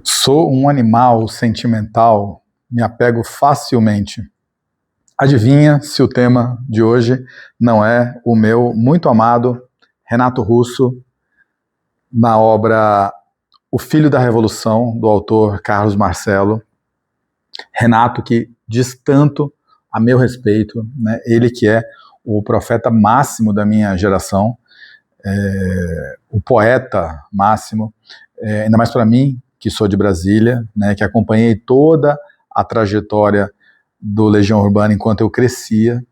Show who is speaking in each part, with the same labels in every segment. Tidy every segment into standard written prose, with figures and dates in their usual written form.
Speaker 1: Sou um animal sentimental, me apego facilmente. Adivinha se o tema de hoje não é o meu muito amado Renato Russo, na obra O Filho da Revolução, do autor Carlos Marcello. Renato, que diz tanto a meu respeito, né? Ele que é o profeta máximo da minha geração, o poeta máximo, ainda mais para mim, que sou de Brasília, né, que acompanhei toda a trajetória do Legião Urbana enquanto eu crescia.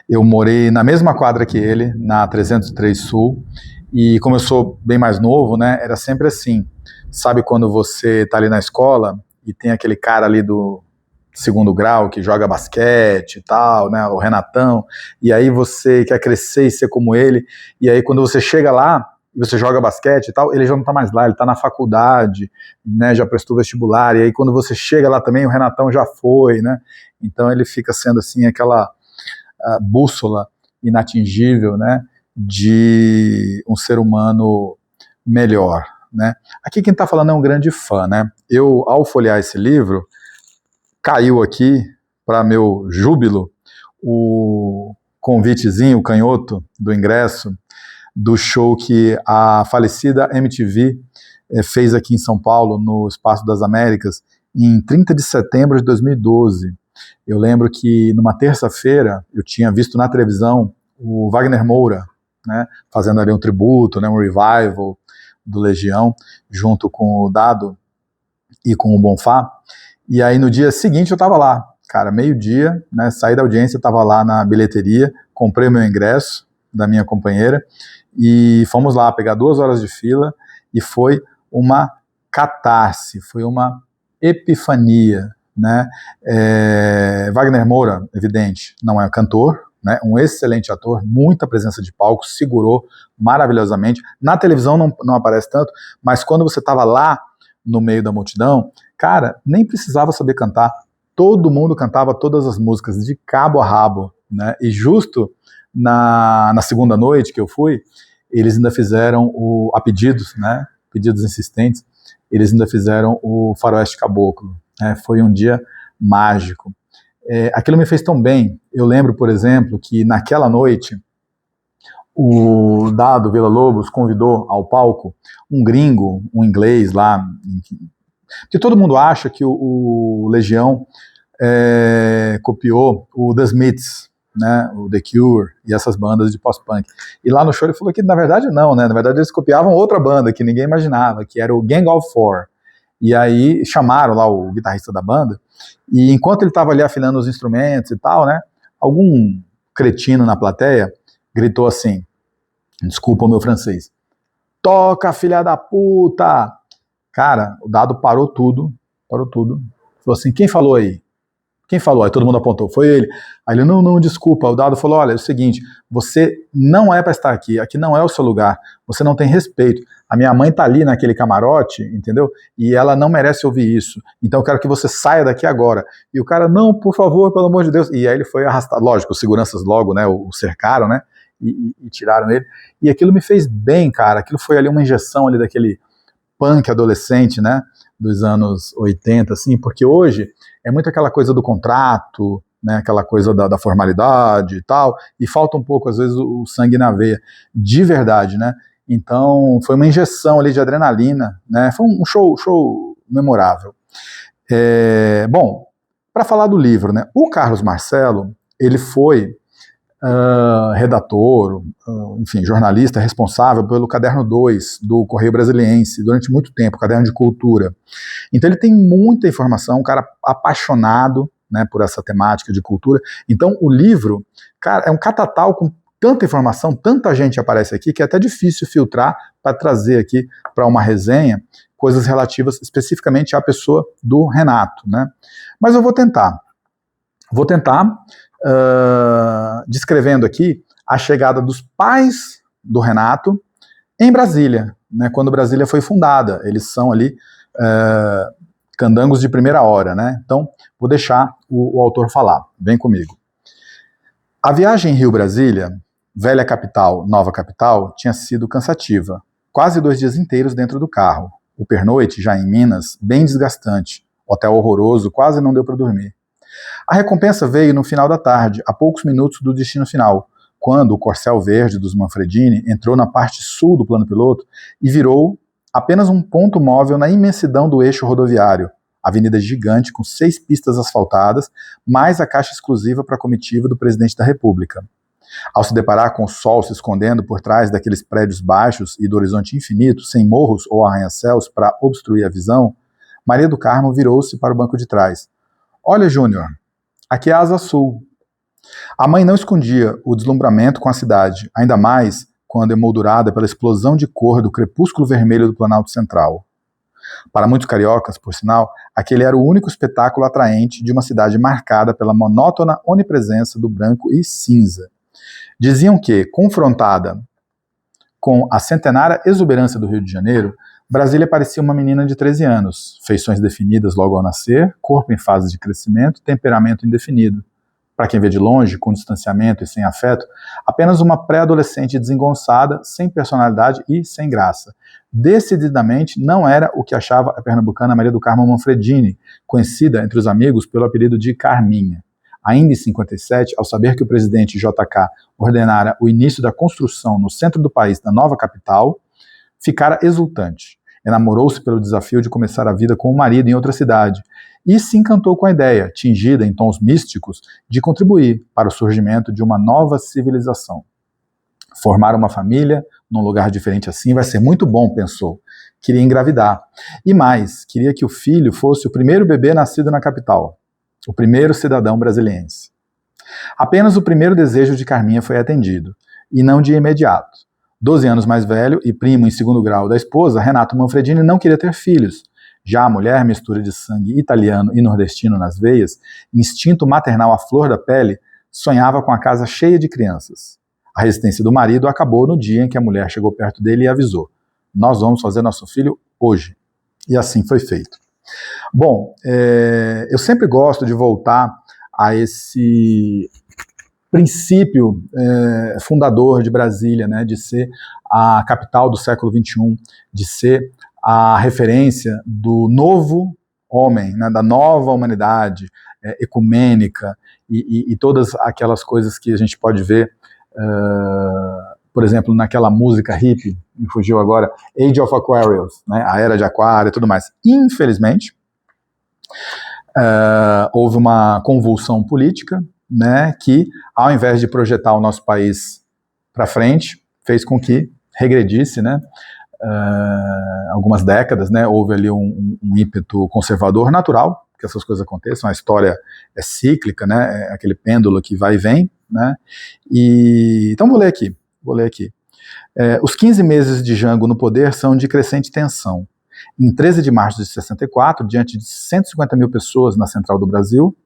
Speaker 1: Eu morei na mesma quadra que ele, na 303 Sul, e como eu sou bem mais novo, né, era sempre assim. Sabe quando você está ali na escola e tem aquele cara ali do segundo grau que joga basquete e tal, né, o Renatão, e aí você quer crescer e ser como ele, e aí quando você chega lá e você joga basquete e tal, ele já não está mais lá, ele está na faculdade, né, já prestou vestibular, e aí quando você chega lá também, o Renatão já foi, né, então ele fica sendo assim aquela bússola inatingível, né, de um ser humano melhor, né. Aqui quem está falando é um grande fã, né. Eu, ao folhear esse livro, caiu aqui, para meu júbilo, o convitezinho, o canhoto do ingresso, do show que a falecida MTV fez aqui em São Paulo, no Espaço das Américas, em 30 de setembro de 2012. Eu lembro que numa terça-feira eu tinha visto na televisão o Wagner Moura, né, fazendo ali um tributo, né, um revival do Legião, junto com o Dado e com o Bonfá. E aí no dia seguinte eu estava lá, cara, meio-dia, né, saí da audiência, estava lá na bilheteria, comprei o meu ingresso da minha companheira e fomos lá pegar 2 horas de fila e foi uma catarse, foi uma epifania, né? Wagner Moura, evidente, não é cantor, né? Um excelente ator, muita presença de palco, segurou maravilhosamente. Na televisão não aparece tanto, mas quando você estava lá no meio da multidão, cara, nem precisava saber cantar, todo mundo cantava todas as músicas, de cabo a rabo, né? E justo na segunda noite que eu fui, eles ainda fizeram a pedidos, né? Pedidos insistentes, eles ainda fizeram o Faroeste Caboclo, né? Foi um dia mágico. Aquilo me fez tão bem. Eu lembro, por exemplo, que naquela noite o Dado Villa-Lobos convidou ao palco um gringo, um inglês lá, que todo mundo acha que o Legião copiou o The Smiths, né, o The Cure e essas bandas de post-punk. E lá no show ele falou que na verdade não, né, na verdade eles copiavam outra banda que ninguém imaginava, que era o Gang of Four. E aí chamaram lá o guitarrista da banda, e enquanto ele estava ali afinando os instrumentos e tal, né, algum cretino na plateia gritou assim, desculpa o meu francês, toca, filha da puta! Cara, o Dado parou tudo, falou assim, quem falou aí? Quem falou? Aí todo mundo apontou, foi ele. Aí ele, não, desculpa. O Dado falou, olha, é o seguinte, você não é para estar aqui, aqui não é o seu lugar, você não tem respeito. A minha mãe tá ali naquele camarote, entendeu? E ela não merece ouvir isso. Então eu quero que você saia daqui agora. E o cara, não, por favor, pelo amor de Deus. E aí ele foi arrastado. Lógico, os seguranças logo, né, o cercaram, né, e tiraram ele. E aquilo me fez bem, cara. Aquilo foi ali uma injeção ali daquele punk adolescente, né, dos anos 80, assim, porque hoje é muito aquela coisa do contrato, né, aquela coisa da formalidade e tal, e falta um pouco, às vezes, o sangue na veia, de verdade, né, então foi uma injeção ali de adrenalina, né, foi um show memorável. Bom, para falar do livro, né, o Carlos Marcello, ele foi redator, enfim, jornalista responsável pelo Caderno 2 do Correio Brasiliense durante muito tempo, Caderno de Cultura. Então ele tem muita informação, um cara apaixonado, né, por essa temática de cultura. Então o livro, cara, é um catatal com tanta informação, tanta gente aparece aqui, que é até difícil filtrar para trazer aqui para uma resenha coisas relativas especificamente à pessoa do Renato, né? Mas eu vou tentar. Descrevendo aqui a chegada dos pais do Renato em Brasília, né, quando Brasília foi fundada. Eles são ali candangos de primeira hora, né? Então, vou deixar o autor falar. Vem comigo. A viagem Rio-Brasília, velha capital, nova capital, tinha sido cansativa. Quase 2 dias inteiros dentro do carro. o pernoite, já em Minas, bem desgastante. Hotel horroroso, quase não deu para dormir. A recompensa veio no final da tarde, a poucos minutos do destino final, quando o Corcel Verde dos Manfredini entrou na parte sul do plano piloto e virou apenas um ponto móvel na imensidão do eixo rodoviário, avenida gigante com 6 pistas asfaltadas, mais a caixa exclusiva para a comitiva do presidente da República. Ao se deparar com o sol se escondendo por trás daqueles prédios baixos e do horizonte infinito, sem morros ou arranha-céus para obstruir a visão, Maria do Carmo virou-se para o banco de trás. Olha, Júnior, aqui é a Asa Sul. A mãe não escondia o deslumbramento com a cidade, ainda mais quando emoldurada pela explosão de cor do crepúsculo vermelho do Planalto Central. Para muitos cariocas, por sinal, aquele era o único espetáculo atraente de uma cidade marcada pela monótona onipresença do branco e cinza. Diziam que, confrontada com a centenária exuberância do Rio de Janeiro, Brasília parecia uma menina de 13 anos, feições definidas logo ao nascer, corpo em fase de crescimento, temperamento indefinido. Para quem vê de longe, com distanciamento e sem afeto, apenas uma pré-adolescente desengonçada, sem personalidade e sem graça. Decididamente não era o que achava a pernambucana Maria do Carmo Manfredini, conhecida entre os amigos pelo apelido de Carminha. Ainda em 57, ao saber que o presidente JK ordenara o início da construção no centro do país da nova capital, ficara exultante. Enamorou-se pelo desafio de começar a vida com o marido em outra cidade e se encantou com a ideia, tingida em tons místicos, de contribuir para o surgimento de uma nova civilização. Formar uma família num lugar diferente assim vai ser muito bom, pensou. Queria engravidar. E mais, queria que o filho fosse o primeiro bebê nascido na capital, o primeiro cidadão brasiliense. Apenas o primeiro desejo de Carminha foi atendido, e não de imediato. 12 anos mais velho e primo em segundo grau da esposa, Renato Manfredini não queria ter filhos. Já a mulher, mistura de sangue italiano e nordestino nas veias, instinto maternal à flor da pele, sonhava com a casa cheia de crianças. A resistência do marido acabou no dia em que a mulher chegou perto dele e avisou: nós vamos fazer nosso filho hoje. E assim foi feito. Bom, eu sempre gosto de voltar a esse princípio fundador de Brasília, né, de ser a capital do século XXI, de ser a referência do novo homem, né, da nova humanidade ecumênica e todas aquelas coisas que a gente pode ver, por exemplo, naquela música hippie, me fugiu agora, Age of Aquarius, né, a Era de Aquário e tudo mais. Infelizmente, houve uma convulsão política, né, que, ao invés de projetar o nosso país para frente, fez com que regredisse, né, algumas décadas, né, houve ali um ímpeto conservador natural, que essas coisas aconteçam, a história é cíclica, né, é aquele pêndulo que vai e vem, né, então vou ler aqui. Os 15 meses de Jango no poder são de crescente tensão. Em 13 de março de 64, diante de 150 mil pessoas na Central do Brasil,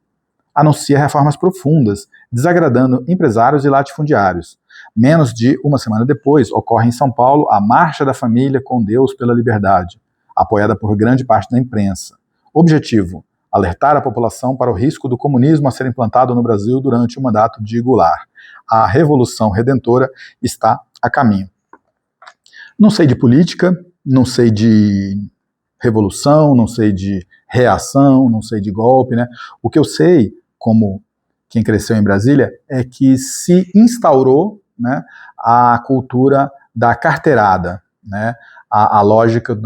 Speaker 1: anuncia reformas profundas, desagradando empresários e latifundiários. Menos de uma semana depois, ocorre em São Paulo a Marcha da Família com Deus pela Liberdade, apoiada por grande parte da imprensa. Objetivo: alertar a população para o risco do comunismo a ser implantado no Brasil durante o mandato de Goulart. A Revolução Redentora está a caminho. Não sei de política, não sei de revolução, não sei de reação, não sei de golpe, né? O que eu sei, como quem cresceu em Brasília, é que se instaurou, né, a cultura da carteirada, né? A lógica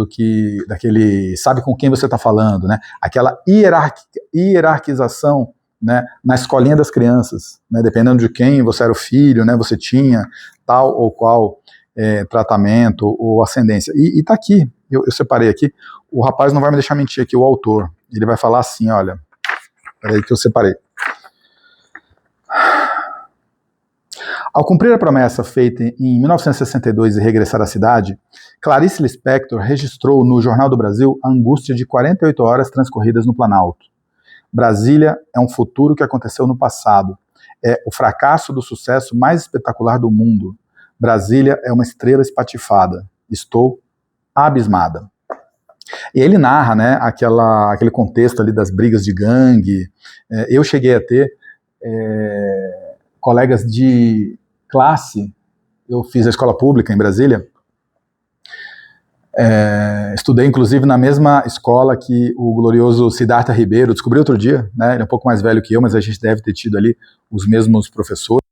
Speaker 1: daquele sabe com quem você está falando, né? Aquela hierarquização, né, na escolinha das crianças, né, dependendo de quem você era o filho, né, você tinha tal ou qual tratamento ou ascendência. E tá aqui, eu separei aqui, o rapaz não vai me deixar mentir aqui, o autor, ele vai falar assim, olha, peraí que eu separei. Ao cumprir a promessa feita em 1962 e regressar à cidade, Clarice Lispector registrou no Jornal do Brasil a angústia de 48 horas transcorridas no Planalto. Brasília é um futuro que aconteceu no passado. É o fracasso do sucesso mais espetacular do mundo. Brasília é uma estrela espatifada. Estou abismada. E ele narra, né, aquele contexto ali das brigas de gangue. Eu cheguei a ter colegas de classe, eu fiz a escola pública em Brasília, Estudei, inclusive, na mesma escola que o glorioso Siddhartha Ribeiro, descobri outro dia, né? Ele é um pouco mais velho que eu, mas a gente deve ter tido ali os mesmos professores.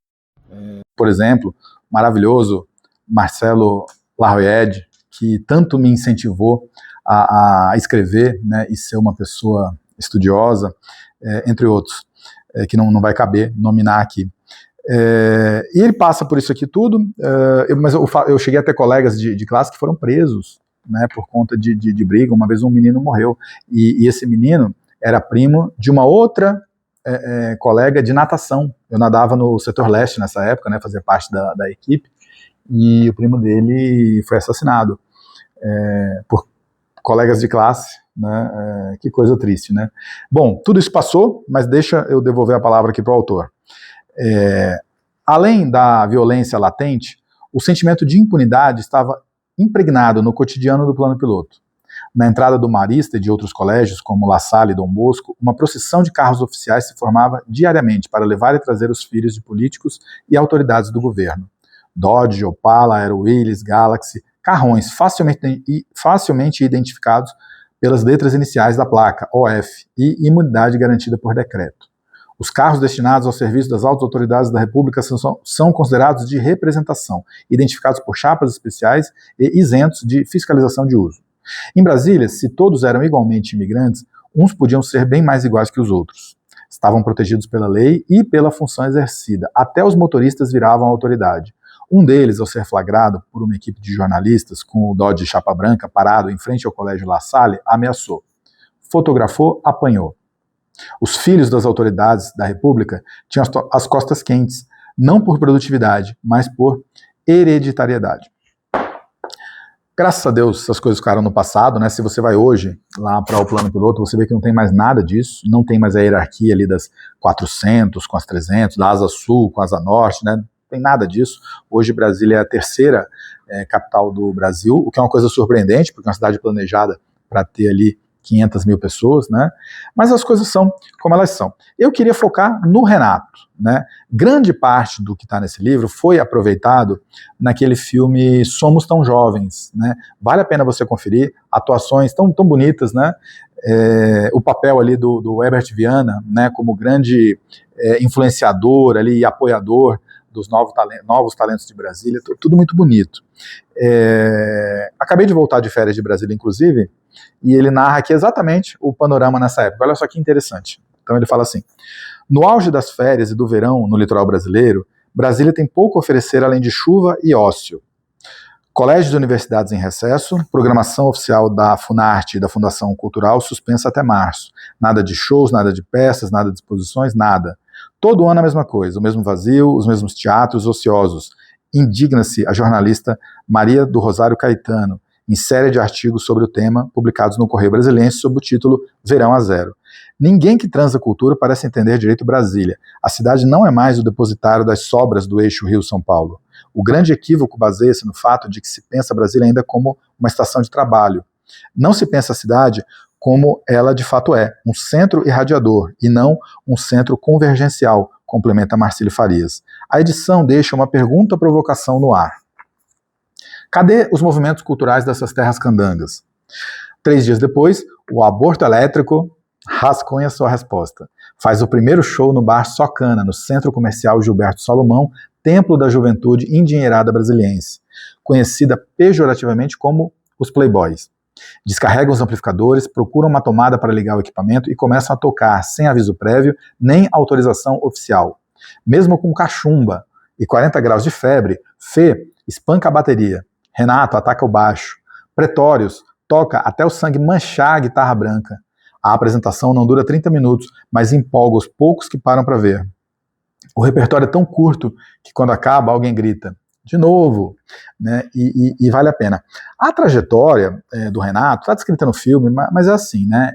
Speaker 1: Por exemplo, maravilhoso Marcelo Larroyed, que tanto me incentivou a escrever, né, e ser uma pessoa estudiosa, entre outros, que não vai caber nominar aqui. E ele passa por isso aqui tudo, mas eu cheguei a ter colegas de classe que foram presos, né, por conta de briga. Uma vez um menino morreu, e esse menino era primo de uma outra colega de natação. Eu nadava no setor leste nessa época, né, fazia parte da equipe, e o primo dele foi assassinado por colegas de classe, né, que coisa triste, né. Bom, tudo isso passou, mas deixa eu devolver a palavra aqui para o autor. Além da violência latente, o sentimento de impunidade estava impregnado no cotidiano do plano piloto. Na entrada do Marista e de outros colégios, como La Salle e Dom Bosco, uma procissão de carros oficiais se formava diariamente para levar e trazer os filhos de políticos e autoridades do governo. Dodge, Opala, Aero Willys, Galaxy, carrões facilmente identificados pelas letras iniciais da placa, OF, e imunidade garantida por decreto. Os carros destinados ao serviço das altas autoridades da República são considerados de representação, identificados por chapas especiais e isentos de fiscalização de uso. Em Brasília, se todos eram igualmente imigrantes, uns podiam ser bem mais iguais que os outros. Estavam protegidos pela lei e pela função exercida. Até os motoristas viravam autoridade. Um deles, ao ser flagrado por uma equipe de jornalistas com o Dodge chapa branca parado em frente ao colégio La Salle, ameaçou. Fotografou, apanhou. Os filhos das autoridades da República tinham as costas quentes, não por produtividade, mas por hereditariedade. Graças a Deus, essas coisas ficaram no passado, né? Se você vai hoje lá para o plano piloto, você vê que não tem mais nada disso, não tem mais a hierarquia ali das 400 com as 300, da asa sul com a asa norte, né? Não tem nada disso. Hoje Brasília é a terceira capital do Brasil, o que é uma coisa surpreendente, porque é uma cidade planejada para ter ali 500 mil pessoas, né? Mas as coisas são como elas são. Eu queria focar no Renato, né? Grande parte do que está nesse livro foi aproveitado naquele filme Somos Tão Jovens, né? Vale a pena você conferir, atuações tão bonitas, né? O papel ali do Herbert Viana, né? Como grande influenciador ali e apoiador dos novos talentos de Brasília, tudo muito bonito. Acabei de voltar de férias de Brasília, inclusive, e ele narra aqui exatamente o panorama nessa época. Olha só que interessante. Então ele fala assim: no auge das férias e do verão no litoral brasileiro, Brasília tem pouco a oferecer além de chuva e ócio. Colégios e universidades em recesso, programação oficial da Funarte e da Fundação Cultural suspensa até março. Nada de shows, nada de peças, nada de exposições, nada. Todo ano a mesma coisa, o mesmo vazio, os mesmos teatros ociosos. Indigna-se a jornalista Maria do Rosário Caetano, em série de artigos sobre o tema, publicados no Correio Brasiliense, sob o título Verão a Zero. Ninguém que transa cultura parece entender direito Brasília. A cidade não é mais o depositário das sobras do eixo Rio-São Paulo. O grande equívoco baseia-se no fato de que se pensa Brasília ainda como uma estação de trabalho. Não se pensa a cidade como ela de fato é, um centro irradiador, e não um centro convergencial, complementa Marcílio Farias. A edição deixa uma pergunta-provocação no ar. Cadê os movimentos culturais dessas terras candangas? 3 dias depois, o aborto elétrico rascunha sua resposta. Faz o primeiro show no bar Socana, no Centro Comercial Gilberto Salomão, templo da juventude endinheirada brasiliense, conhecida pejorativamente como os playboys. Descarregam os amplificadores, procuram uma tomada para ligar o equipamento e começam a tocar sem aviso prévio nem autorização oficial. Mesmo com cachumba e 40 graus de febre, Fê espanca a bateria. Renato ataca o baixo. Pretórios toca até o sangue manchar a guitarra branca. A apresentação não dura 30 minutos, mas empolga os poucos que param para ver. O repertório é tão curto que quando acaba alguém grita de novo, né? E vale a pena. A trajetória do Renato está descrita no filme, mas é assim, né?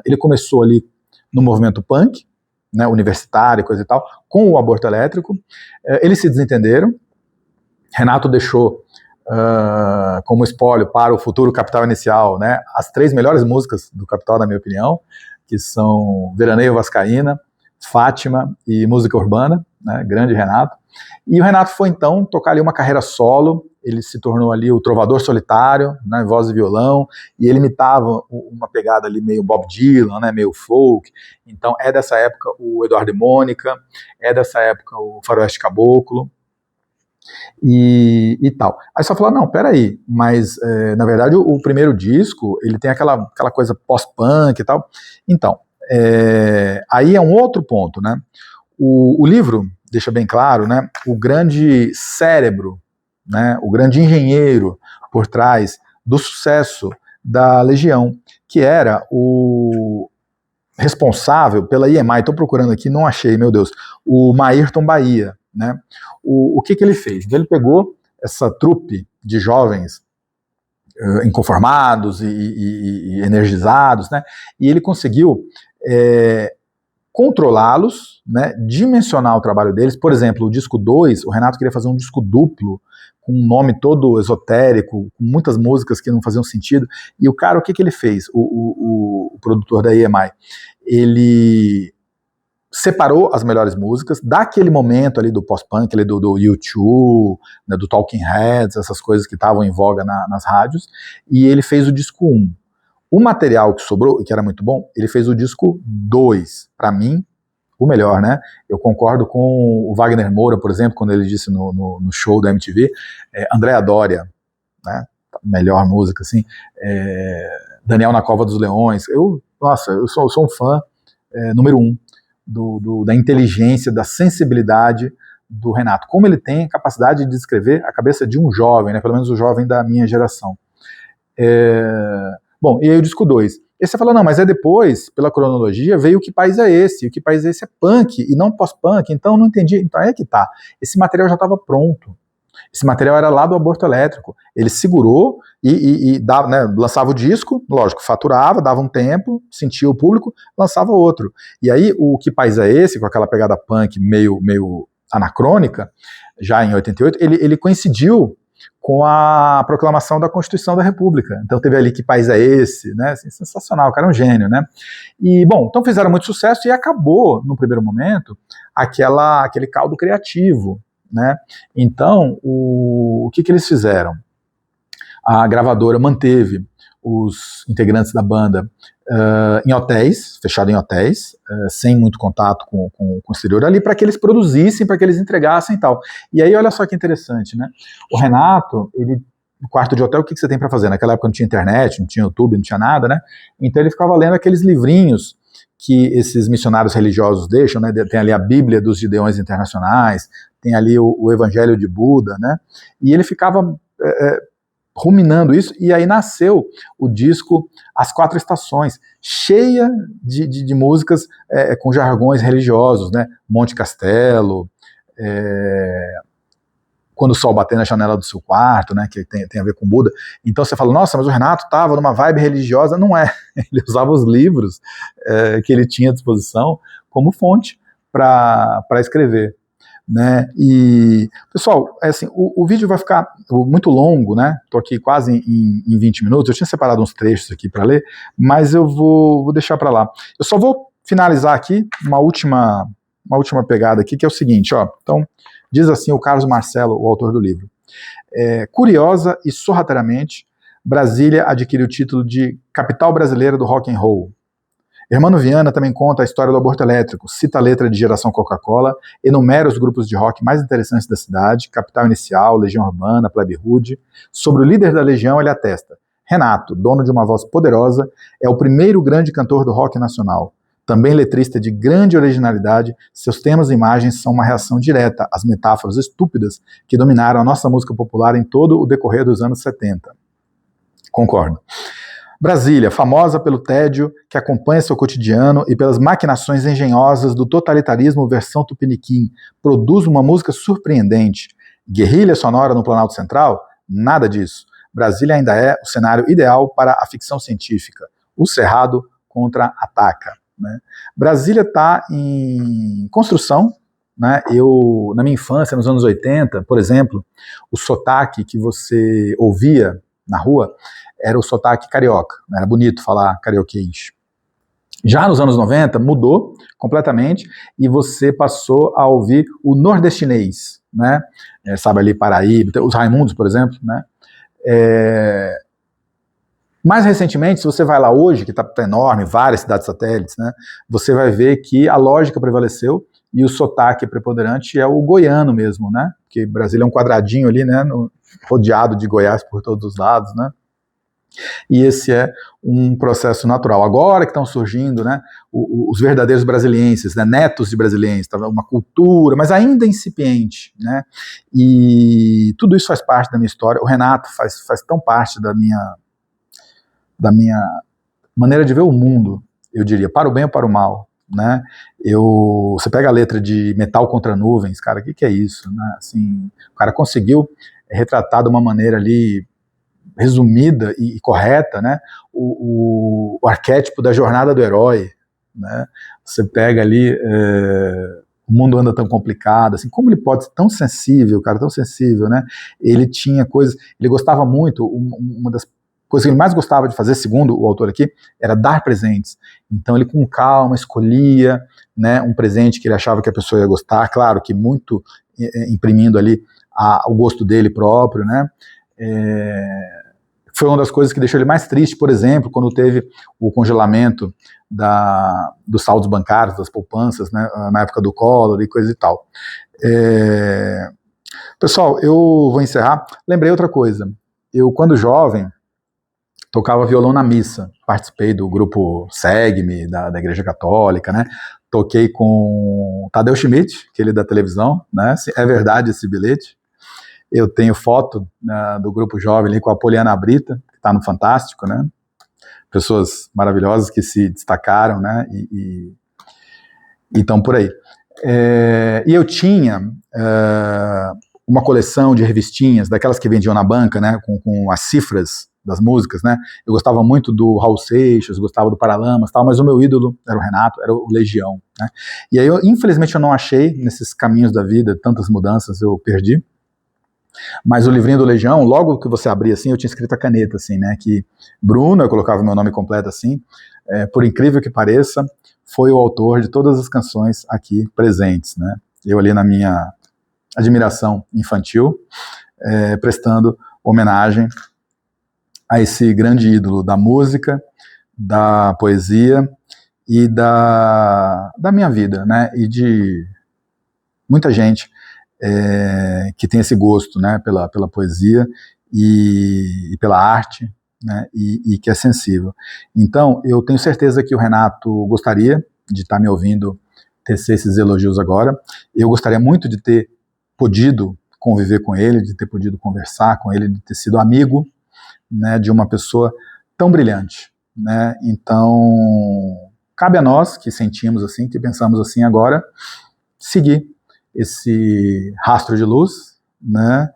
Speaker 1: Ele começou ali no movimento punk, né, universitário, coisa e tal, com o aborto elétrico. Eles se desentenderam. Renato deixou como espólio para o futuro Capital Inicial, né, as 3 melhores músicas do Capital, na minha opinião, que são Veraneio Vascaína, Fátima e Música Urbana, né, grande Renato. E o Renato foi então tocar ali uma carreira solo. ele se tornou ali o trovador solitário, né, voz e violão, e ele imitava uma pegada ali meio Bob Dylan, né, meio folk. Então é dessa época o Eduardo e Mônica, é dessa época o Faroeste Caboclo, e tal. Aí só falou, não, peraí, mas na verdade o primeiro disco, ele tem aquela coisa pós-punk e tal. Então, aí é um outro ponto, né? O livro deixa bem claro, né, o grande cérebro, né, o grande engenheiro por trás do sucesso da Legião, que era o responsável pela EMI, estou procurando aqui, não achei, meu Deus, o Maírton Bahia, né? O que ele fez? Ele pegou essa trupe de jovens inconformados e energizados, né? E ele conseguiu controlá-los, né? Dimensionar o trabalho deles. Por exemplo, o disco 2, o Renato queria fazer um disco duplo, com um nome todo esotérico, com muitas músicas que não faziam sentido, e o cara, o que ele fez? O produtor da EMI, ele separou as melhores músicas daquele momento ali do pós-punk, ali do U2, né, do Talking Heads, essas coisas que estavam em voga nas rádios, e ele fez o disco 1. O material que sobrou, que era muito bom, ele fez o disco 2. Para mim, o melhor, né? Eu concordo com o Wagner Moura, por exemplo, quando ele disse no show da MTV, Andréa Doria, né? Melhor música, assim, Daniel na Cova dos Leões. Nossa, eu sou um fã número 1 da inteligência, da sensibilidade do Renato. Como ele tem capacidade de descrever a cabeça de um jovem, né? Pelo menos o jovem da minha geração. Bom, e aí o disco 2. E você fala, não, mas depois, pela cronologia, veio o Que País é Esse? E o Que País é Esse é punk, e não pós-punk, então não entendi. Então é que tá. Esse material já estava pronto. Esse material era lá do Aborto Elétrico. Ele segurou e dava, né, lançava o disco, lógico, faturava, dava um tempo, sentia o público, lançava outro. E aí o Que País é Esse, com aquela pegada punk meio anacrônica, já em 88, ele coincidiu com a proclamação da Constituição da República. Então teve ali Que País é Esse, né? Assim, sensacional, o cara é um gênio, né? E, bom, então fizeram muito sucesso e acabou, no primeiro momento, aquele caldo criativo, né? Então, o que eles fizeram? A gravadora manteve os integrantes da banda em hotéis, fechado em hotéis, sem muito contato com o exterior ali, para que eles produzissem, para que eles entregassem e tal. E aí, olha só que interessante, né? O Renato, no quarto de hotel, o que você tem para fazer? Naquela época não tinha internet, não tinha YouTube, não tinha nada, né? Então ele ficava lendo aqueles livrinhos que esses missionários religiosos deixam, né? Tem ali a Bíblia dos Gideões Internacionais, tem ali o Evangelho de Buda, né? E ele ficava ruminando isso, e aí nasceu o disco As Quatro Estações, cheia de músicas com jargões religiosos, né? Monte Castelo, Quando o Sol Bater na Janela do Seu Quarto, né? Que tem a ver com Buda. Então você fala, nossa, mas o Renato estava numa vibe religiosa. Não é, ele usava os livros que ele tinha à disposição como fonte para escrever, né? E, pessoal, assim, o vídeo vai ficar muito longo, né? Tô aqui quase em 20 minutos, eu tinha separado uns trechos aqui para ler, mas eu vou deixar para lá. Eu só vou finalizar aqui uma última pegada aqui, que é o seguinte, ó. Então, diz assim o Carlos Marcelo, o autor do livro. Curiosa e sorrateiramente, Brasília adquire o título de capital brasileira do rock and roll. Hermano Viana também conta a história do aborto elétrico, cita a letra de Geração Coca-Cola, enumera os grupos de rock mais interessantes da cidade, Capital Inicial, Legião Urbana, Plebe Rude. Sobre o líder da Legião, ele atesta: Renato, dono de uma voz poderosa, é o primeiro grande cantor do rock nacional. Também letrista de grande originalidade, seus temas e imagens são uma reação direta às metáforas estúpidas que dominaram a nossa música popular em todo o decorrer dos anos 70. Concordo. Brasília, famosa pelo tédio que acompanha seu cotidiano e pelas maquinações engenhosas do totalitarismo versão tupiniquim, produz uma música surpreendente. Guerrilha sonora no Planalto Central? Nada disso. Brasília ainda é o cenário ideal para a ficção científica. O Cerrado contra-ataca, né? Brasília está em construção, né? Eu, na minha infância, nos anos 80, por exemplo, o sotaque que você ouvia na rua era o sotaque carioca, era bonito falar carioquês. Já nos anos 90 mudou completamente e você passou a ouvir o nordestinês, né? Sabe, ali Paraíba, os Raimundos, por exemplo, né? Mais recentemente, se você vai lá hoje, que está enorme, várias cidades satélites, né? Você vai ver que a lógica prevaleceu e o sotaque preponderante é o goiano mesmo, né? Porque Brasília é um quadradinho ali, né? Rodeado de Goiás por todos os lados, né? E esse é um processo natural. Agora que estão surgindo, né, os verdadeiros brasilienses, né, netos de brasilienses, uma cultura, mas ainda incipiente, né, e tudo isso faz parte da minha história. O Renato faz tão parte da minha maneira de ver o mundo, eu diria, para o bem ou para o mal, né? Você pega a letra de Metal contra Nuvens, cara, o que é isso, né? Assim, o cara conseguiu retratar de uma maneira ali resumida e correta, né, o arquétipo da jornada do herói, né, você pega ali, o mundo anda tão complicado, assim, como ele pode ser tão sensível, cara, tão sensível, né, ele tinha coisas, ele gostava muito, uma das coisas que ele mais gostava de fazer, segundo o autor aqui, era dar presentes, então ele com calma escolhia, né, um presente que ele achava que a pessoa ia gostar, claro que muito imprimindo ali o gosto dele próprio, né, foi uma das coisas que deixou ele mais triste, por exemplo, quando teve o congelamento dos saldos bancários, das poupanças, né, na época do Collor e coisa e tal. Pessoal, eu vou encerrar. Lembrei outra coisa. Eu, quando jovem, tocava violão na missa. Participei do grupo Segue-me, da Igreja Católica, né? Toquei com Tadeu Schmidt, aquele da televisão, né? É verdade esse bilhete. Eu tenho foto do grupo jovem ali com a Poliana Brita, que está no Fantástico, né? Pessoas maravilhosas que se destacaram, né? E estão por aí. E eu tinha uma coleção de revistinhas, daquelas que vendiam na banca, né? Com as cifras das músicas, né? Eu gostava muito do Raul Seixas, gostava do Paralamas, tal, mas o meu ídolo era o Renato, era o Legião, né? E aí, infelizmente, eu não achei nesses caminhos da vida, tantas mudanças eu perdi. Mas o livrinho do Legião, logo que você abria assim, eu tinha escrito a caneta, assim, né, que Bruno, eu colocava o meu nome completo assim, por incrível que pareça, foi o autor de todas as canções aqui presentes, né, eu ali na minha admiração infantil, prestando homenagem a esse grande ídolo da música, da poesia e da minha vida, né, e de muita gente que tem esse gosto, né, pela poesia e pela arte, né, e que é sensível. Então, eu tenho certeza que o Renato gostaria de estar me ouvindo tecer esses elogios agora. Eu gostaria muito de ter podido conviver com ele, de ter podido conversar com ele, de ter sido amigo, né, de uma pessoa tão brilhante, né. Então, cabe a nós que sentimos assim, que pensamos assim agora, seguir esse rastro de luz, né?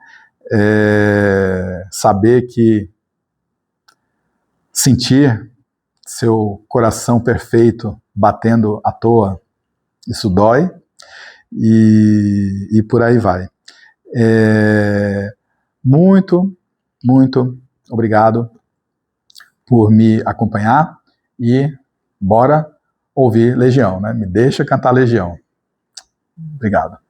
Speaker 1: Saber que sentir seu coração perfeito batendo à toa, isso dói, e por aí vai. Muito, muito obrigado por me acompanhar e bora ouvir Legião, né? Me deixa cantar Legião. Obrigado.